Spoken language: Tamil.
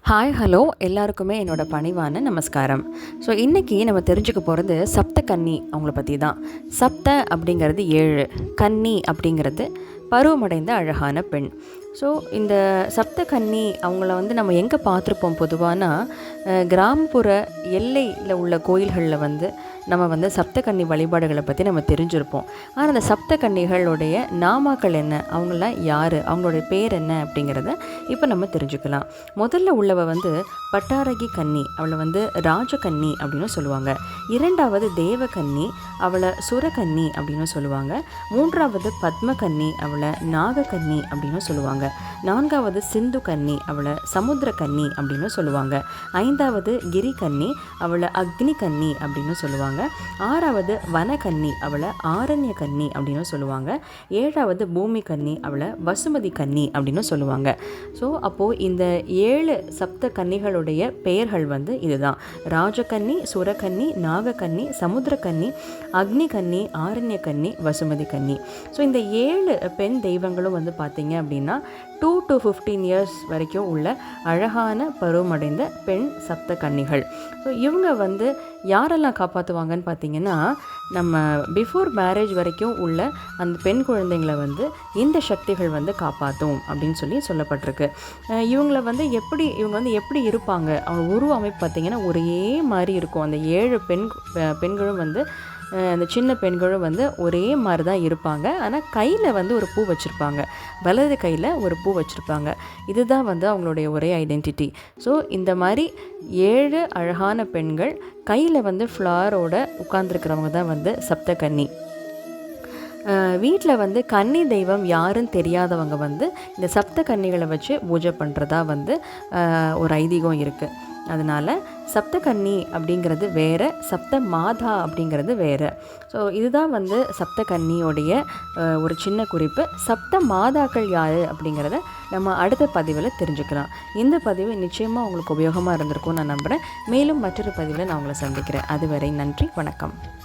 ஹாய் ஹலோ எல்லாருக்குமே என்னோடய பணிவான நமஸ்காரம். ஸோ இன்றைக்கி நம்ம தெரிஞ்சுக்க போகிறது சப்த கன்னி அவங்கள பற்றி தான். சப்த அப்படிங்கிறது 7, கன்னி அப்படிங்கிறது பருவமடைந்த அழகான பெண். ஸோ இந்த சப்த கன்னி அவங்கள நம்ம எங்கே பார்த்துருப்போம் பொதுவானா கிராமப்புற எல்லையில் உள்ள கோயில்களில் நம்ம சப்த கன்னி வழிபாடுகளை பற்றி நம்ம தெரிஞ்சிருப்போம். ஆனால் அந்த சப்த கன்னிகளுடைய நாமாக்கள் என்ன, அவங்களாம் யார், அவங்களுடைய பேர் என்ன அப்படிங்கிறத இப்போ நம்ம தெரிஞ்சுக்கலாம். முதல்ல உள்ளவ பட்டாரகி கன்னி, அவளை ராஜகன்னி அப்படின்னு சொல்லுவாங்க. இரண்டாவது தேவகன்னி, அவளை சுரகன்னி அப்படின்னு சொல்லுவாங்க. மூன்றாவது பத்மகன்னி, அவளை நாகக்கன்னி அப்படின்னு சொல்லுவாங்க. நான்காவது சிந்து கன்னி, அவளை சமுத்திர கன்னி அப்படின்னு சொல்லுவாங்க. ஐந்தாவது கிரி கன்னி, அவளை அக்னி கன்னி அப்படின்னு சொல்லுவாங்க. ஆறாவது வனகன்னி, அவளை ஆரண்ய கன்னி அப்படின்னு சொல்லுவாங்க. ஏழாவது பூமி கன்னி, அவளை வசுமதி கன்னி அப்படின்னு சொல்லுவாங்க. ஸோ அப்போது இந்த 7 சப்த கன்னிகளுடைய பெயர்கள் இதுதான்: ராஜகன்னி, சுரகன்னி, நாகக்கன்னி, சமுத்திரக்கன்னி, அக்னி கன்னி, ஆரண்ய கன்னி, வசுமதி கன்னி. ஸோ இந்த 7 பெண் தெய்வங்களும் பார்த்தீங்க அப்படின்னா 2 to 15 இயர்ஸ் வரைக்கும் உள்ள அழகான பருவமடைந்த பெண் சப்த கன்னிகள். ஸோ இவங்க யாரெல்லாம் காப்பாற்றுவாங்கன்னு பார்த்தீங்கன்னா, நம்ம பிஃபோர் மேரேஜ் வரைக்கும் உள்ள அந்த பெண் குழந்தைங்களை இந்த சக்திகள் காப்பாற்றும் அப்படின்னு சொல்லப்பட்டிருக்கு. இவங்களை எப்படி இருப்பாங்க, அவங்க உருவ அமைப்பு பார்த்திங்கன்னா ஒரே மாதிரி இருக்கும். அந்த 7 பெண்களும் அந்த சின்ன பெண்களும் ஒரே மாதிரி தான் இருப்பாங்க. ஆனால் கையில் ஒரு பூ வச்சுருப்பாங்க, வலது கையில் ஒரு பூ வச்சுருப்பாங்க. இதுதான் அவங்களுடைய ஒரே ஐடென்டிட்டி. ஸோ இந்த மாதிரி 7 அழகான பெண்கள் கையில் ஃப்ளாரோட உட்கார்ந்துருக்கிறவங்க தான் சப்த கன்னி. வீட்டில் கன்னி தெய்வம் யாருன்னு தெரியாதவங்க இந்த சப்த கன்னிகளை வச்சு பூஜை பண்ணுறதா ஒரு ஐதீகம் இருக்குது. அதனால் சப்த கன்னி அப்படிங்கிறது வேறு, சப்த மாதா அப்படிங்கிறது வேறு. ஸோ இதுதான் சப்த கன்னியோடைய ஒரு சின்ன குறிப்பு. சப்த மாதாக்கள் யார் அப்படிங்கிறத நம்ம அடுத்த பதிவில் தெரிஞ்சுக்கலாம். இந்த பதிவு நிச்சயமாக உங்களுக்கு உபயோகமாக இருந்திருக்கும்னு நான் நம்புகிறேன். மேலும் மற்றொரு பதிவில் நான் உங்களை சந்திக்கிறேன். அதுவரை நன்றி, வணக்கம்.